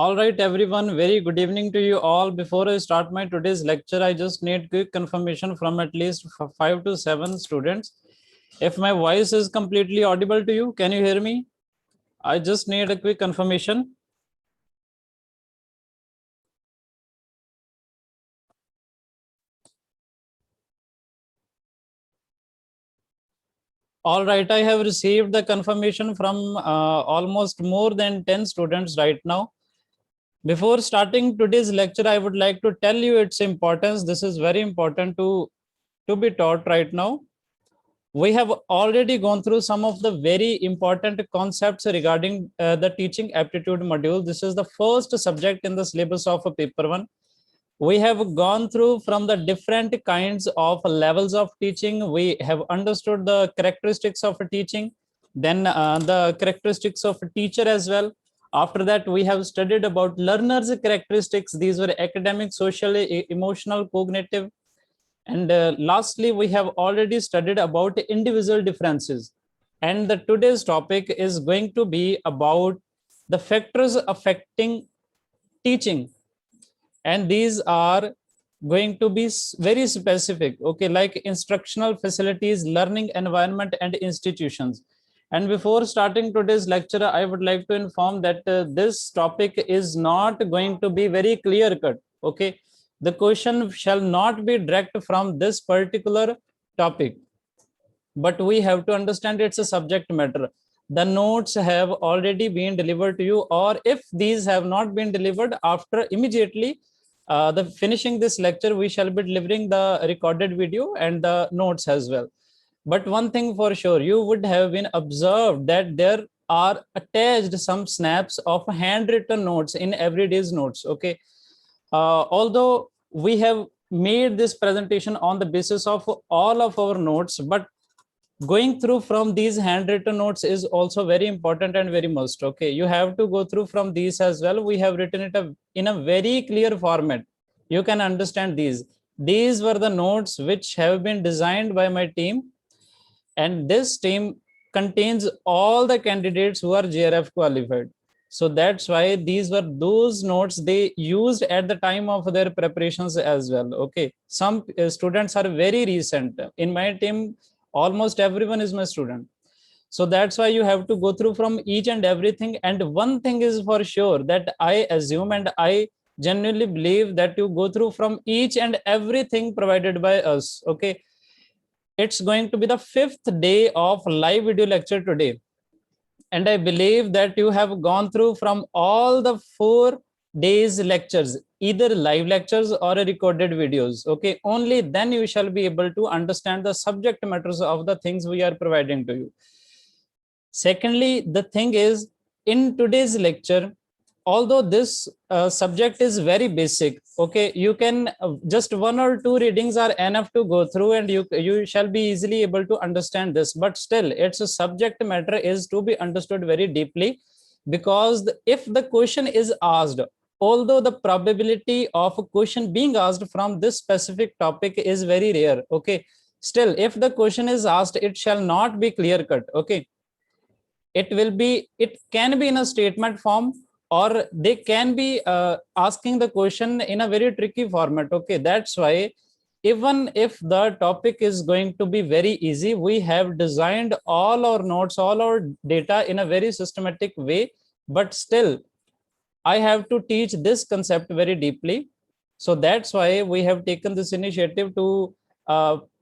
All right, everyone. Very good evening to you all. Before I start my today's lecture, I just need quick confirmation from at least 5 to 7 students. If my voice is completely audible to you, can you hear me? I just need a quick confirmation. All right, I have received the confirmation from almost more than 10 students right now. Before starting today's lecture, I would like to tell you its importance. This is very important to be taught right now. We have already gone through some of the very important concepts regarding the teaching aptitude module. This is the first subject in the syllabus of paper 1. We have gone through from the different kinds of levels of teaching. We have understood the characteristics of a teaching, then the characteristics of a teacher as well. After that, we have studied about learners' characteristics. These were academic, social, emotional, cognitive. And lastly, we have already studied about individual differences. And the today's topic is going to be about the factors affecting teaching. And these are going to be very specific, okay, like instructional facilities, learning environment, and institutions. And before starting today's lecture, I would like to inform that this topic is not going to be very clear cut, okay. The question shall not be direct from this particular topic, but we have to understand it's a subject matter. The notes have already been delivered to you, or if these have not been delivered, after immediately the finishing this lecture, we shall be delivering the recorded video and the notes as well. But one thing for sure, you would have been observed that there are attached some snaps of handwritten notes in everyday's notes, okay. Although we have made this presentation on the basis of all of our notes, but going through from these handwritten notes is also very important and very must, okay. You have to go through from these as well. We have written it in a very clear format. You can understand these were the notes which have been designed by my team, and this team contains all the candidates who are JRF qualified. So that's why these were those notes they used at the time of their preparations as well, okay. Some students are very recent in my team. Almost everyone is my student. So that's why you have to go through from each and everything. And one thing is for sure, that I assume and I genuinely believe that you go through from each and everything provided by us, okay. It's going to be the 5th day of live video lecture today, and I believe that you have gone through from all the 4 days lectures, either live lectures or recorded videos, okay. Only then you shall be able to understand the subject matters of the things we are providing to you. Secondly, the thing is, in today's lecture, although this subject is very basic, okay, you can just 1 or 2 readings are enough to go through, and you shall be easily able to understand this. But still, its a subject matter is to be understood very deeply, because if the question is asked, although the probability of a question being asked from this specific topic is very rare, okay, still if the question is asked, it shall not be clear cut, okay. It can be in a statement form, or they can be asking the question in a very tricky format, okay. That's why even if the topic is going to be very easy, we have designed all our notes, all our data in a very systematic way. But still, I have to teach this concept very deeply. So that's why we have taken this initiative to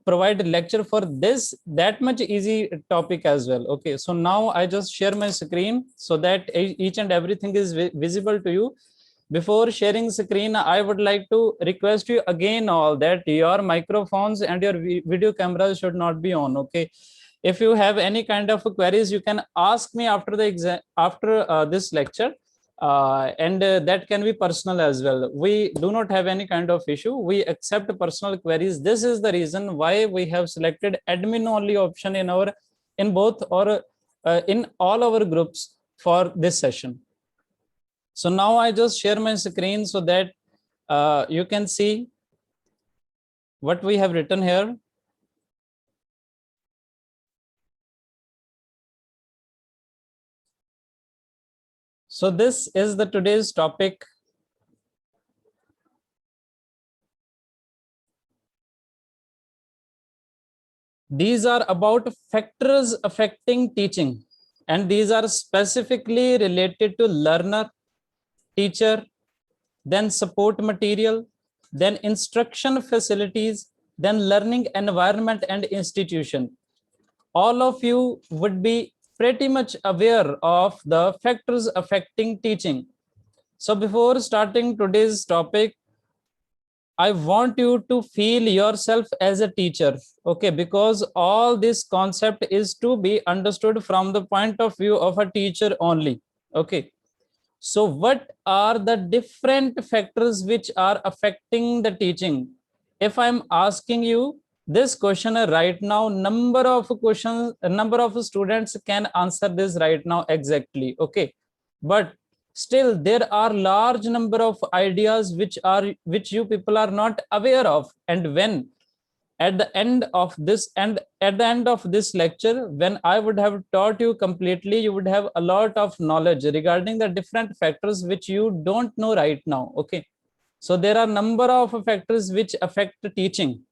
provide a lecture for this that much easy topic as well, okay. So now I just share my screen so that each and everything is visible to you. Before sharing screen, I would like to request you again all that your microphones and your video cameras should not be on, okay. If you have any kind of queries, you can ask me after the exam, after this lecture, and that can be personal as well. We do not have any kind of issue. We accept personal queries. This is the reason why we have selected admin only option in both or in all our groups for this session. So now I just share my screen so that you can see what we have written here. So this is the today's topic. These are about factors affecting teaching, and these are specifically related to learner, teacher, then support material, then instruction facilities, then learning environment and institution. All of you would be pretty much aware of the factors affecting teaching. So before starting today's topic, I want you to feel yourself as a teacher, okay? Because all this concept is to be understood from the point of view of a teacher only, okay? So what are the different factors which are affecting the teaching? If I'm asking you this question right now, number of questions, number of students can answer this right now exactly, okay? But still there are large number of ideas which you people are not aware of. And when at the end of this and at the end of this lecture, when I would have taught you completely, you would have a lot of knowledge regarding the different factors which you don't know right now, okay? So there are number of factors which affect teaching,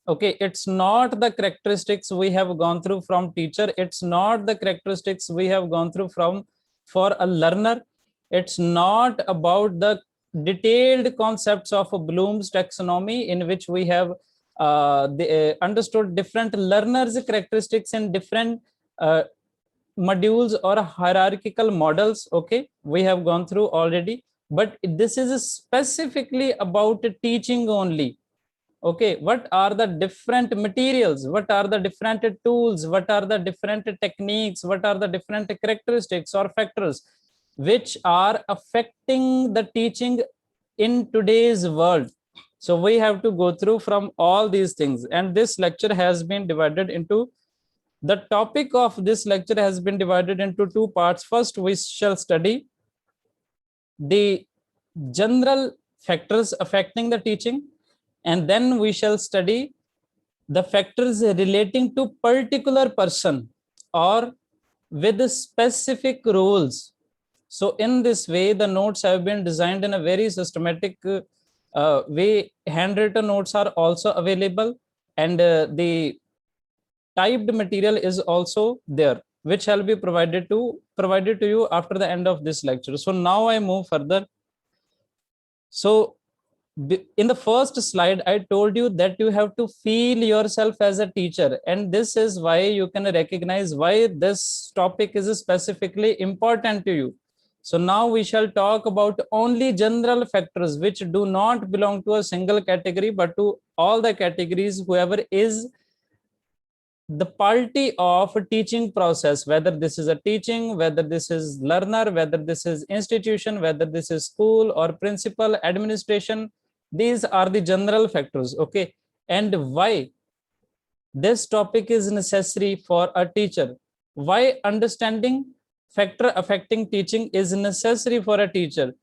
okay? It's not the characteristics we have gone through from teacher, it's not the characteristics we have gone through from for a learner, it's not about the detailed concepts of Bloom's taxonomy in which we have understood different learners characteristics in different modules or hierarchical models, okay? We have gone through already, but this is specifically about teaching only, okay? What are the different materials, what are the different tools, what are the different techniques, what are the different characteristics or factors which are affecting the teaching in today's world? So we have to go through from all these things, and this lecture has been divided into the topic of this lecture has been divided into two parts. First, we shall study the general factors affecting the teaching, and then we shall study the factors relating to particular person or with specific roles. So in this way, the notes have been designed in a very systematic way. Handwritten notes are also available, and the typed material is also there, which shall be provided to you after the end of this lecture. So now I move further. So in the first slide, I told you that you have to feel yourself as a teacher, and this is why you can recognize why this topic is specifically important to you. So now we shall talk about only general factors which do not belong to a single category, but to all the categories, whoever is the party of a teaching process, whether this is a teaching, whether this is learner, whether this is institution, whether this is school or principal administration. These are the general factors, okay? And why this topic is necessary for a teacher, why understanding factor affecting teaching is necessary for a teacher?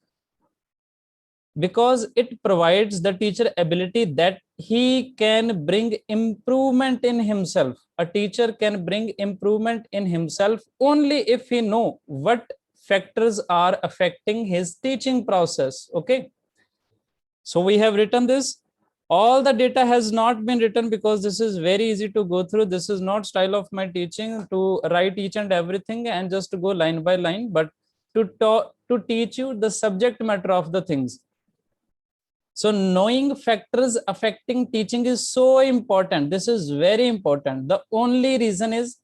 Because it provides the teacher ability that he can bring improvement in himself. A teacher can bring improvement in himself only if he know what factors are affecting his teaching process, okay? So we have written this. All the data has not been written because this is very easy to go through. This is not style of my teaching to write each and everything and just to go line by line, but to teach you the subject matter of the things. So knowing factors affecting teaching is so important. This is very important. The only reason is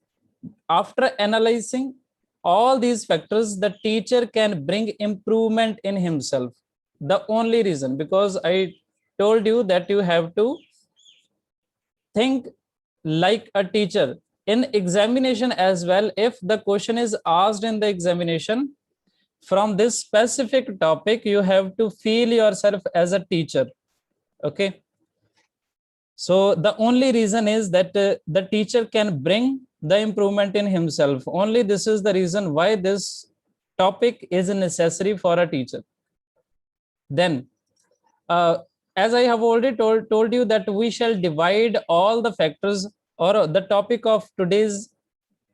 after analyzing all these factors, the teacher can bring improvement in himself. The only reason, because I told you that you have to think like a teacher. In examination as well, if the question is asked in the examination, from this specific topic, you have to feel yourself as a teacher, okay? So the only reason is that the teacher can bring the improvement in himself. Only this is the reason why this topic is necessary for a teacher. Then as I have already told you that we shall divide all the factors, or the topic of today's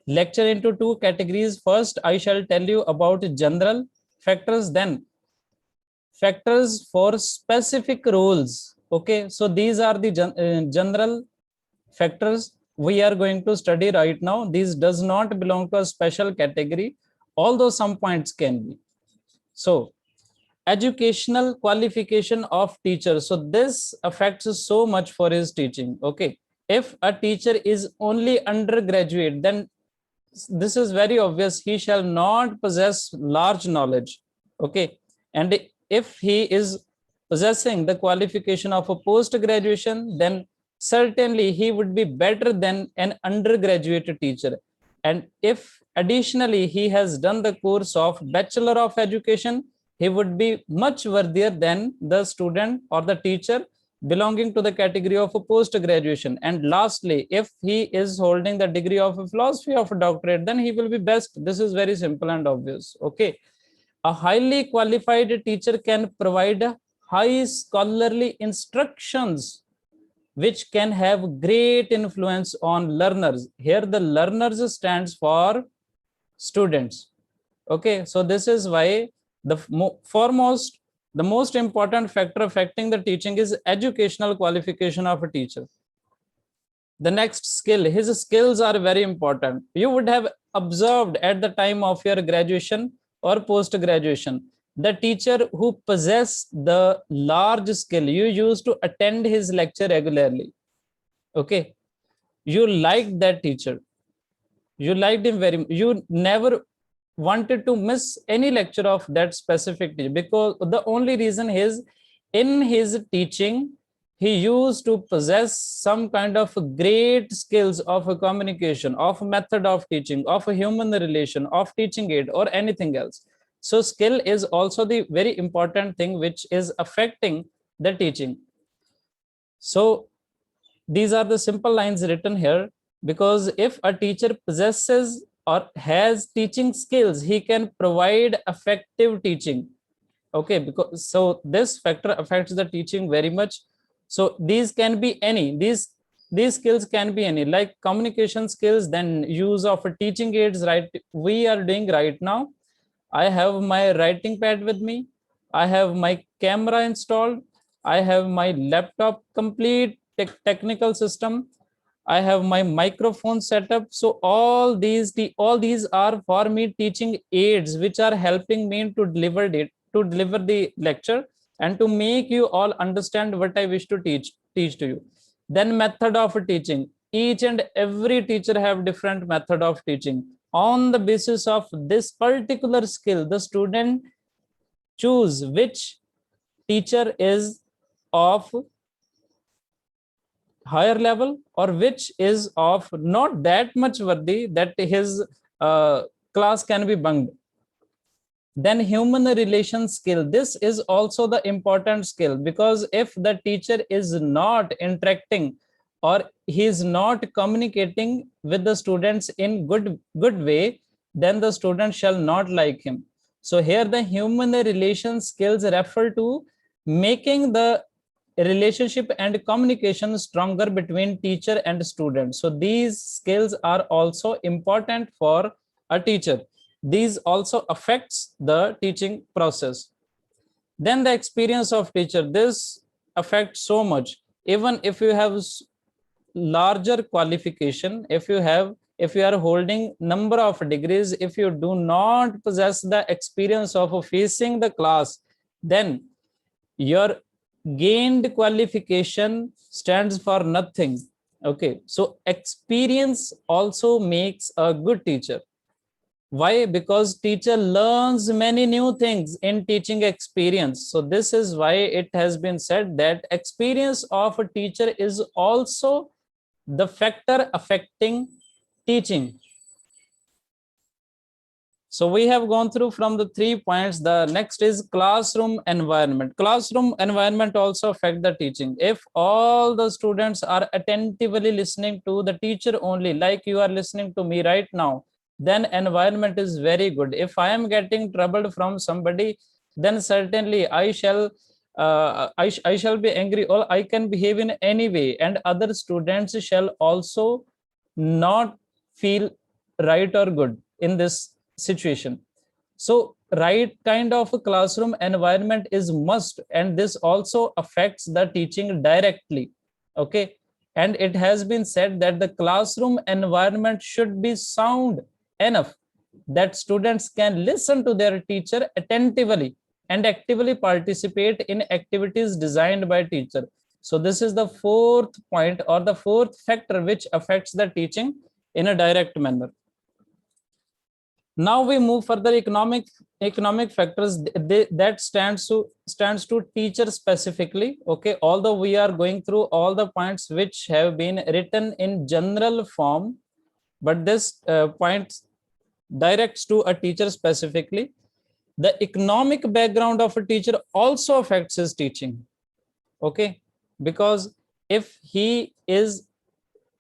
lecture into two categories. First, I shall tell you about general factors, then factors for specific roles. Okay, so these are the general factors we are going to study right now. These does not belong to a special category, although some points can be. So educational qualification of teacher, so this affects so much for his teaching. Okay, if a teacher is only undergraduate, then this is very obvious, he shall not possess large knowledge. Okay, and if he is possessing the qualification of a post graduation, then certainly he would be better than an undergraduate teacher. And if additionally he has done the course of Bachelor of Education, he would be much worthier than the student or the teacher belonging to the category of a post graduation. And lastly, if he is holding the degree of a philosophy of a doctorate, then he will be best. This is very simple and obvious. Okay, a highly qualified teacher can provide high scholarly instructions which can have great influence on learners. Here the learners stands for students. Okay, so this is why the foremost, the most important factor affecting the teaching is educational qualification of a teacher. The next skill, his skills are very important. You would have observed at the time of your graduation or post graduation, the teacher who possessed the large skill, you used to attend his lecture regularly. Okay, you liked that teacher, you liked him very much, you never wanted to miss any lecture of that specific teacher, because the only reason is in his teaching he used to possess some kind of great skills of a communication, of a method of teaching, of a human relation, of teaching aid, or anything else. So skill is also the very important thing which is affecting the teaching. So these are the simple lines written here, because if a teacher possesses or has teaching skills, he can provide effective teaching. Okay, because so this factor affects the teaching very much. So these can be any, these skills can be any, like communication skills, then use of teaching aids, right? We are doing right now. I have my writing pad with me, I have my camera installed, I have my laptop complete technical system, I have my microphone set up. So all these are for me teaching aids which are helping me to deliver the lecture and to make you all understand what I wish to teach to you. Then method of teaching. Each and every teacher have different method of teaching. On the basis of this particular skill, the student choose which teacher is of higher level or which is of not that much worthy that his class can be bunked. Then human relation skill, this is also the important skill, because if the teacher is not interacting or he is not communicating with the students in good way, then the student shall not like him. So here the human relation skills refer to making the relationship and communication stronger between teacher and student. So these skills are also important for a teacher. These also affects the teaching process. Then the experience of teacher, this affects so much. Even if you have larger qualification, if you are holding number of degrees, if you do not possess the experience of facing the class, then your gained qualification stands for nothing. Okay, so experience also makes a good teacher. Why? Because teacher learns many new things in teaching experience. So this is why it has been said that experience of a teacher is also the factor affecting teaching. So we have gone through from the 3 points. The next is classroom environment. Classroom environment also affect the teaching. If all the students are attentively listening to the teacher only, like you are listening to me right now, then environment is very good. If I am getting troubled from somebody, then certainly I shall I shall be angry, or I can behave in any way, and other students shall also not feel right or good in this situation. So right kind of a classroom environment is must, and this also affects the teaching directly. Okay, and it has been said that the classroom environment should be sound enough that students can listen to their teacher attentively and actively participate in activities designed by teacher. So this is the fourth point or the fourth factor which affects the teaching in a direct manner. Now we move further. Economic factors, that stands to teacher specifically. Okay, although we are going through all the points which have been written in general form, but this point directs to a teacher specifically. The economic background of a teacher also affects his teaching. Okay, because if he is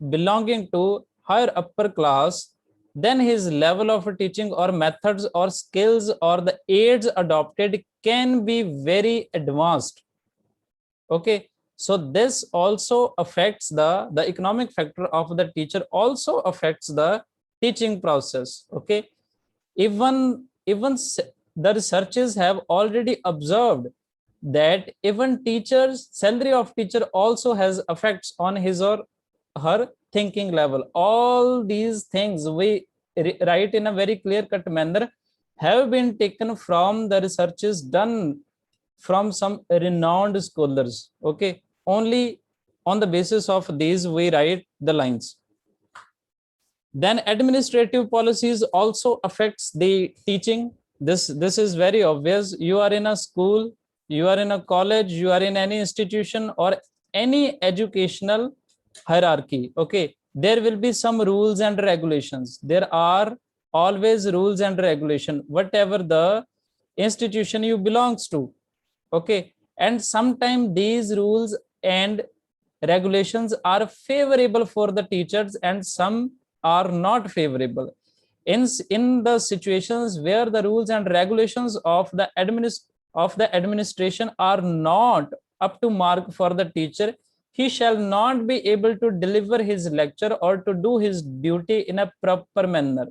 belonging to higher upper class, then his level of teaching or methods or skills or the aids adopted can be very advanced. Okay, so this also affects the economic factor of the teacher also affects the teaching process. Okay, even the researchers have already observed that even teachers salary of teacher also has effects on his or her thinking level. All these things we write in a very clear cut manner have been taken from the researches done from some renowned scholars. Okay, only on the basis of these we write the lines. Then administrative policies also affects the teaching. This is very obvious. You are in a school, you are in a college, you are in any institution or any educational hierarchy. Okay, there will be some rules and regulations. There are always rules and regulation, whatever the institution you belongs to. Okay, and sometimes these rules and regulations are favorable for the teachers and some are not favorable. In the situations where the rules and regulations of the administration are not up to mark for the teacher, he shall not be able to deliver his lecture or to do his duty in a proper manner.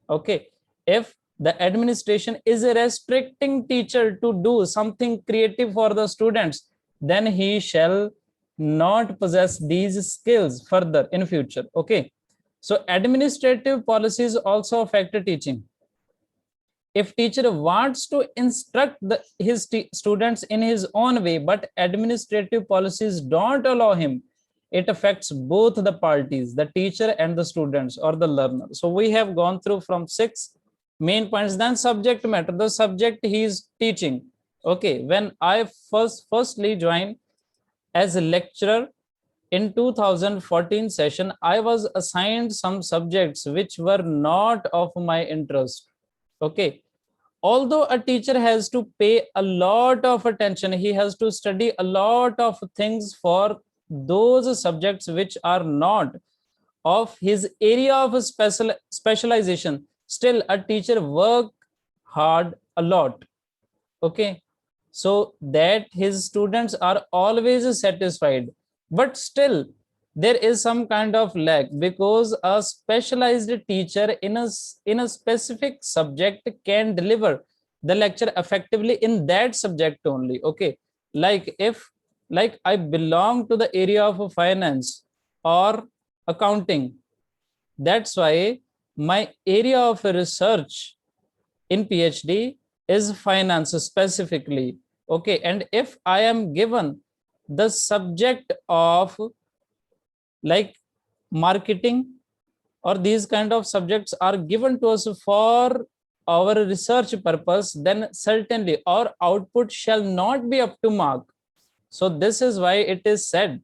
Okay, if the administration is restricting teacher to do something creative for the students, then he shall not possess these skills further in future. Okay, so administrative policies also affect teaching. If teacher wants to instruct his students in his own way, but administrative policies don't allow him, it affects both the parties, the teacher and the students or the learner. So we have gone through from 6 main points. Then subject matter, the subject he is teaching. Okay, when I firstly joined as a lecturer in 2014 session, I was assigned some subjects which were not of my interest. Okay, although a teacher has to pay a lot of attention, he has to study a lot of things for those subjects which are not of his area of specialization, still a teacher work hard a lot. Okay, so that his students are always satisfied, but still there is some kind of lag because a specialized teacher in a specific subject can deliver the lecture effectively in that subject only. Okay, like if like I belong to the area of finance or accounting, that's why my area of research in PhD is finance specifically. Okay, and if I am given the subject of like marketing or these kind of subjects are given to us for our research purpose, then certainly our output shall not be up to mark. So this is why it is said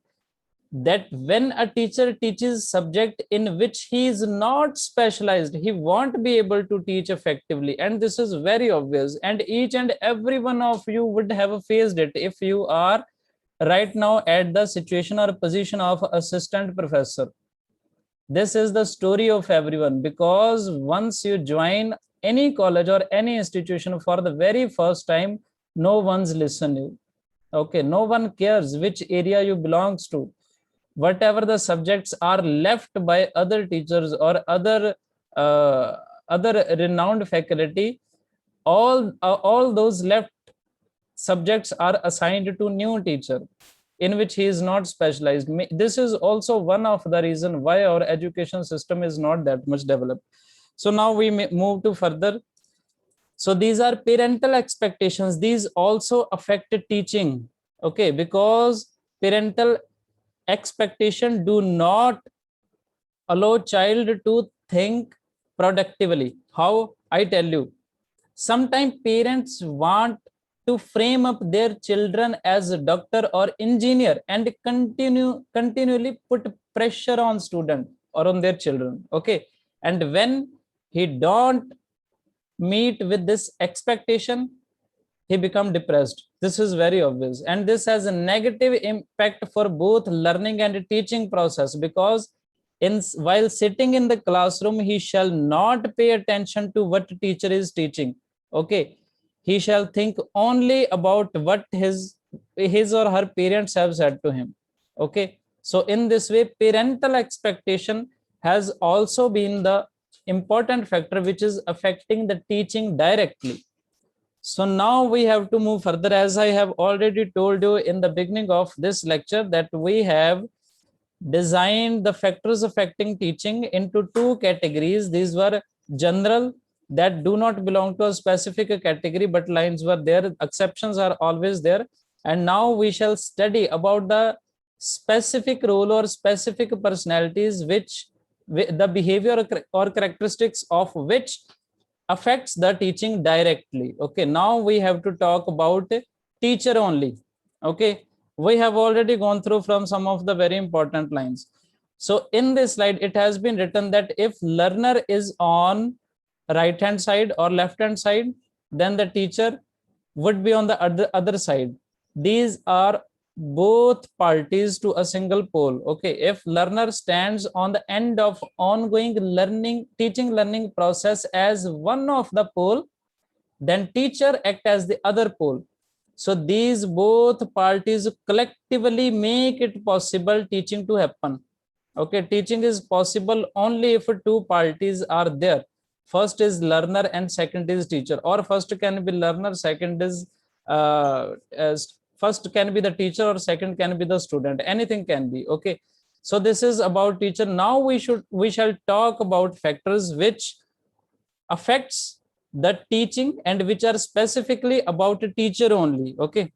that when a teacher teaches subject in which he is not specialized, he won't be able to teach effectively. And this is very obvious, and each and every one of you would have faced it if you are right now at the situation or position of assistant professor. This is the story of everyone, because once you join any college or any institution for the very first time, no one's listening. Okay, no one cares which area you belongs to. Whatever the subjects are left by other teachers or other other renowned faculty, all those left subjects are assigned to new teacher in which he is not specialized. This is also one of the reason why our education system is not that much developed. So now we move to further. So these are parental expectations. These also affect teaching. Okay, because parental expectation do not allow child to think productively. How? I tell you, sometimes parents want to frame up their children as a doctor or engineer and continually put pressure on student or on their children. Okay, and when he don't meet with this expectation, he become depressed. This is very obvious, and this has a negative impact for both learning and teaching process, because while sitting in the classroom he shall not pay attention to what teacher is teaching. Okay, he shall think only about what his or her parents have said to him. Okay, so in this way parental expectation has also been the important factor which is affecting the teaching directly. So now we have to move further. As I have already told you in the beginning of this lecture, that we have designed the factors affecting teaching into two categories. These were general, that do not belong to a specific category, but lines were there. Exceptions are always there. And now we shall study about the specific role or specific personalities which the behavior or characteristics of which affects the teaching directly. Okay, now we have to talk about teacher only. Okay, we have already gone through from some of the very important lines. So in this slide it has been written that if learner is on right hand side or left hand side, then the teacher would be on the other side. These are both parties to a single pole. Okay, if learner stands on the end of ongoing teaching learning process as one of the pole, then teacher act as the other pole. So these both parties collectively make it possible teaching to happen. Okay, teaching is possible only if two parties are there. First is learner and second is teacher, or first can be learner, second is first can be the teacher, or second can be the student. Anything can be. Okay, so this is about teacher. Now we shall talk about factors which affects the teaching and which are specifically about a teacher only. Okay,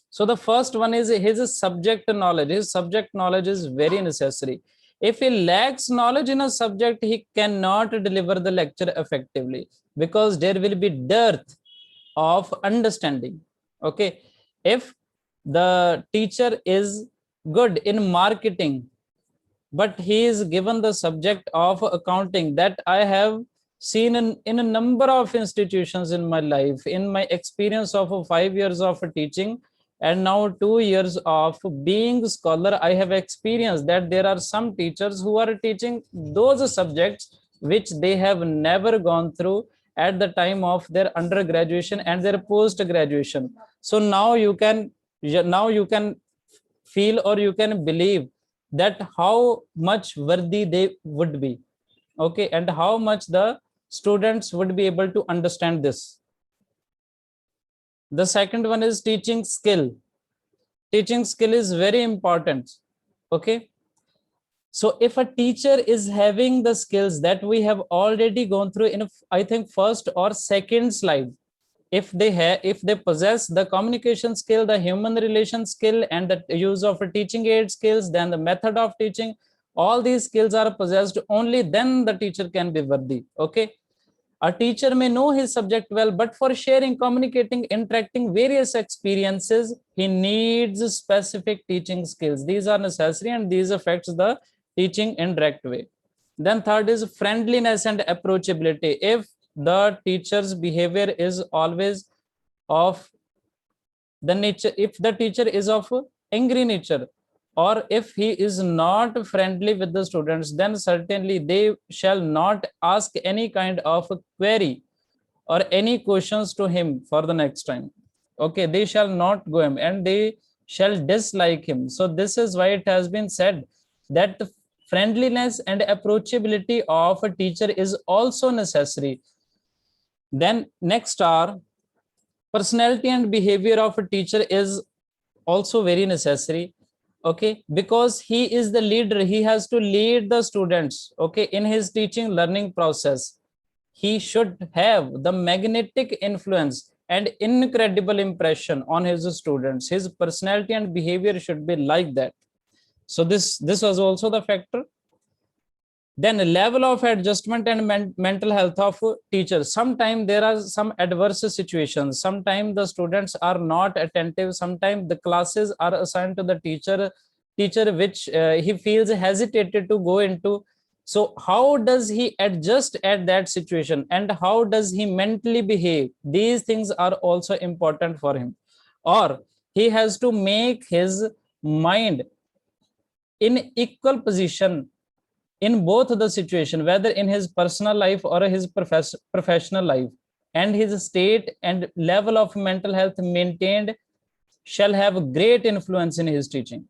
so the first one is his subject knowledge. His subject knowledge is very necessary. If he lacks knowledge in a subject, he cannot deliver the lecture effectively, because there will be dearth of understanding. Okay, if the teacher is good in marketing, but he is given the subject of accounting, that I have seen in a number of institutions in my life, in my experience of 5 years of teaching and now 2 years of being scholar, I have experienced that there are some teachers who are teaching those subjects which they have never gone through at the time of their undergraduation and their post graduation. So now you can feel, or you can believe, that how much worthy they would be. Okay, and how much the students would be able to understand this. The second one is teaching skill. Teaching skill is very important. Okay, so if a teacher is having the skills that we have already gone through in, I think, first or second slide, if they possess the communication skill, the human relation skill, and the use of teaching aid skills, then the method of teaching, all these skills are possessed, only then the teacher can be worthy. Okay, a teacher may know his subject well, but for sharing, communicating, interacting various experiences, he needs specific teaching skills. These are necessary, and these affects the teaching in direct way. Then third is friendliness and approachability. If the teacher's behavior is always of the nature, if the teacher is of angry nature, or if he is not friendly with the students, then certainly they shall not ask any kind of query or any questions to him for the next time. Okay, they shall not go him, and they shall dislike him. So this is why it has been said that friendliness and approachability of a teacher is also necessary. Then next are personality and behavior of a teacher is also very necessary. Okay, because he is the leader, he has to lead the students, okay, in his teaching learning process. He should have the magnetic influence and incredible impression on his students. His personality and behavior should be like that. So this was also the factor. Then level of adjustment and mental health of teachers. Sometimes there are some adverse situations, sometimes the students are not attentive, sometimes the classes are assigned to the teacher which he feels hesitated to go into. So how does he adjust at that situation, and how does he mentally behave? These things are also important for him. Or he has to make his mind in equal position in both the situation, whether in his personal life or his professional life, and his state and level of mental health maintained shall have great influence in his teaching.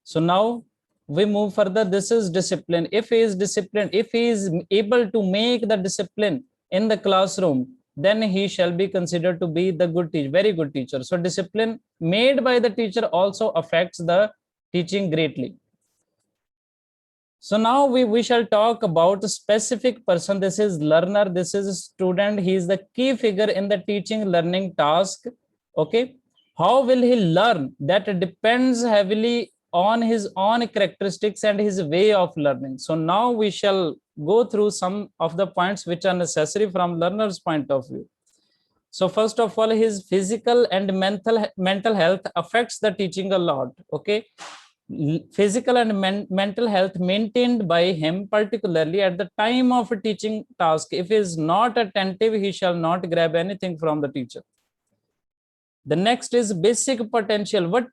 So now we move further. This is discipline. If he is disciplined, if he is able to make the discipline in the classroom, then he shall be considered to be the good teacher, very good teacher. So discipline made by the teacher also affects the teaching greatly. So now we shall talk about a specific person. This is learner, this is a student. He is the key figure in the teaching learning task. Okay, how will he learn? That depends heavily on his own characteristics and his way of learning. So now we shall go through some of the points which are necessary from learner's point of view. So first of all, his physical and mental health affects the teaching a lot. Okay, physical and mental health maintained by him, particularly at the time of a teaching task. If he is not attentive, he shall not grab anything from the teacher. The next is basic potential. What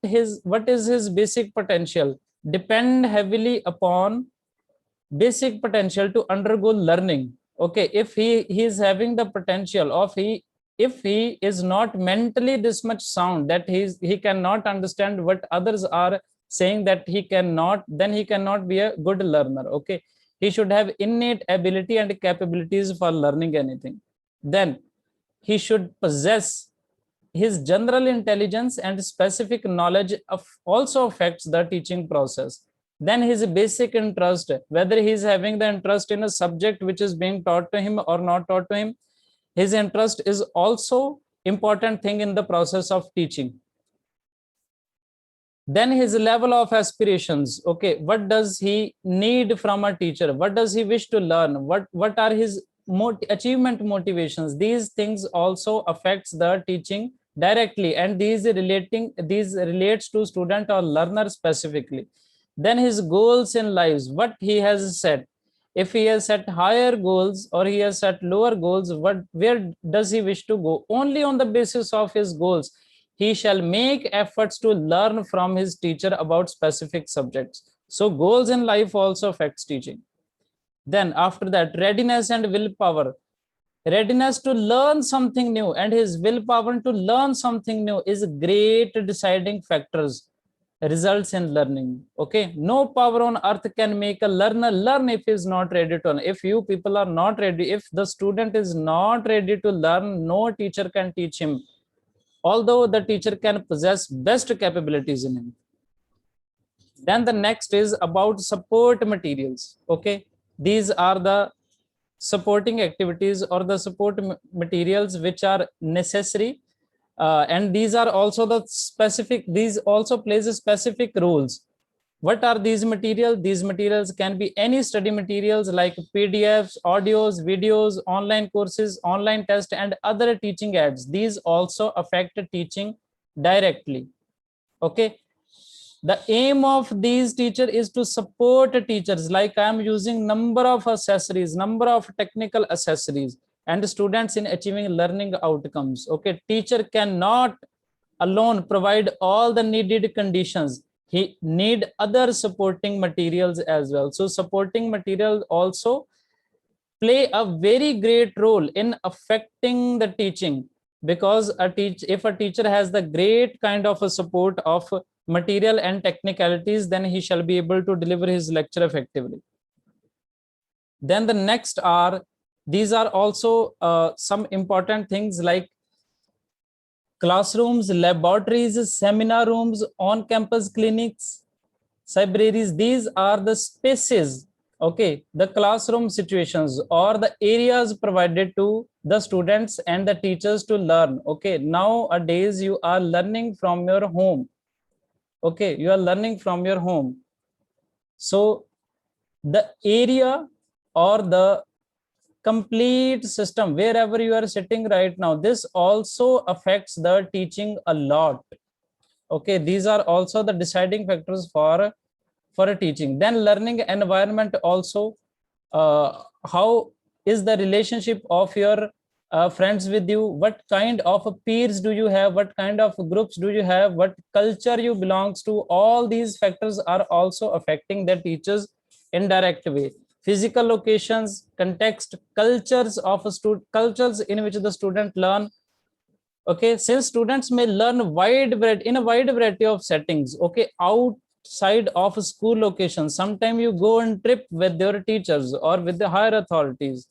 is his basic potential? Depend heavily upon basic potential to undergo learning. Okay, if he is having the potential of if he is not mentally this much sound that he cannot understand what others are saying, that he cannot, then he cannot be a good learner. Okay, he should have innate ability and capabilities for learning anything. Then he should possess his general intelligence and specific knowledge of also affects the teaching process. Then his basic interest, whether he is having the interest in a subject which is being taught to him or not taught to him, his interest is also important thing in the process of teaching. Then his level of aspirations. Okay, what does he need from a teacher? What does he wish to learn? What are his achievement motivations? These things also affects the teaching directly, and these relates to student or learner specifically. Then his goals in lives, what he has set. If he has set higher goals or he has set lower goals, where does he wish to go? Only on the basis of his goals he shall make efforts to learn from his teacher about specific subjects. So goals in life also affects teaching. Then after that, readiness and willpower. Readiness to learn something new and his willpower to learn something new is great deciding factors results in learning. Okay, no power on earth can make a learner learn if he is not ready to learn. If you people are not ready, if the student is not ready to learn, no teacher can teach him, although the teacher can possess best capabilities in him. Then the next is about support materials. Okay, these are the supporting activities or the support materials which are necessary, and these are also the specific, these also plays a specific roles. What are these materials? These materials can be any study materials like PDFs, audios, videos, online courses, online tests, and other teaching aids. These also affect teaching directly. Okay, the aim of these teacher is to support teachers, like I am using number of accessories, number of technical accessories, and students in achieving learning outcomes. Okay, teacher cannot alone provide all the needed conditions. He need other supporting materials as well. So supporting materials also play a very great role in affecting the teaching, because if a teacher has the great kind of a support of material and technicalities, then he shall be able to deliver his lecture effectively. Then the next are, these are also some important things like classrooms, laboratories, seminar rooms, on-campus clinics, libraries. These are the spaces, okay, the classroom situations or the areas provided to the students and the teachers to learn. Okay, nowadays you are learning from your home. Okay, you are learning from your home. So the area or the complete system wherever you are sitting right now, this also affects the teaching a lot. Okay, these are also the deciding factors for a teaching. Then learning environment also, how is the relationship of your friends with you, what kind of peers do you have, what kind of groups do you have, what culture you belongs to, all these factors are also affecting the teachers in direct way. Physical locations, context, cultures of cultures in which the student learn. Okay, since students may learn in a wide variety of settings, okay, outside of school locations, sometimes you go on trip with your teachers or with the higher authorities,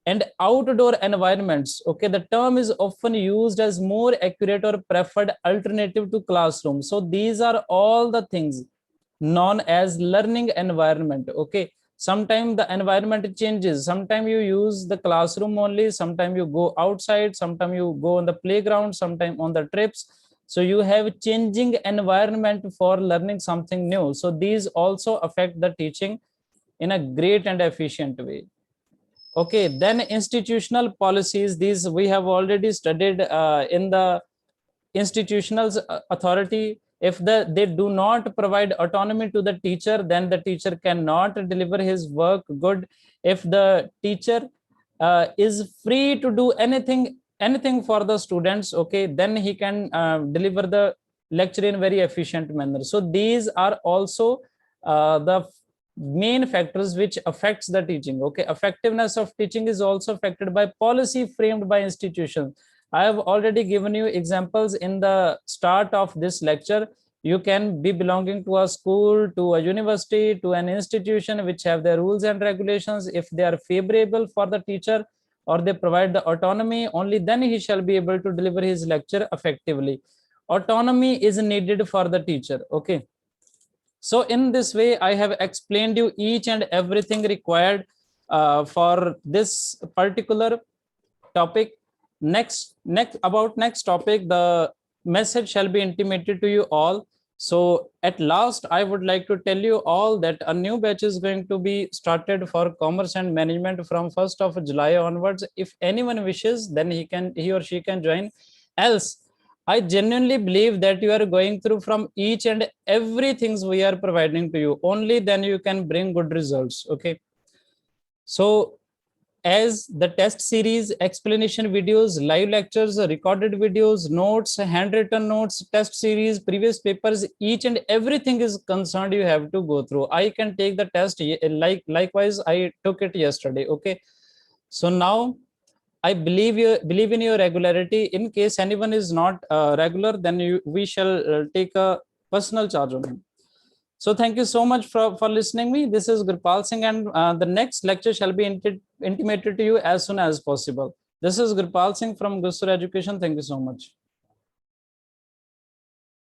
and outdoor environments, okay, the term is often used as more accurate or preferred alternative to classroom. So these are all the things known as learning environment. Okay, sometimes the environment changes, sometimes you use the classroom only, sometimes you go outside, sometimes you go on the playground, sometimes on the trips. So you have changing environment for learning something new. So these also affect the teaching in a great and efficient way. Okay, then institutional policies, these we have already studied in the institutional authority. If they do not provide autonomy to the teacher, then the teacher cannot deliver his work good. If the teacher is free to do anything for the students, okay, then he can deliver the lecture in very efficient manner. So these are also the main factors which affects the teaching. Okay, effectiveness of teaching is also affected by policy framed by institutions. I have already given you examples in the start of this lecture. You can be belonging to a school, to a university, to an institution which have their rules and regulations. If they are favorable for the teacher or they provide the autonomy, only then he shall be able to deliver his lecture effectively. Autonomy is needed for the teacher. Okay. So in this way, I have explained you each and everything required for this particular topic. Next topic, the message shall be intimated to you all. So at last, I would like to tell you all that a new batch is going to be started for commerce and management from 1st of July onwards. If anyone wishes, then he or she can join. Else, I genuinely believe that you are going through from each and everything we are providing to you. Only then you can bring good results. Okay. So as the test series, explanation videos, live lectures, recorded videos, notes, handwritten notes, test series, previous papers, each and everything is concerned, you have to go through. I can take the test likewise I took it yesterday. Okay. So now I believe in your regularity. In case anyone is not regular, then we shall take a personal charge on him. So thank you so much for listening me. This is Gurpal Singh, and the next lecture shall be intimated to you as soon as possible. This is Gurpal Singh from Gusur Education. Thank you so much.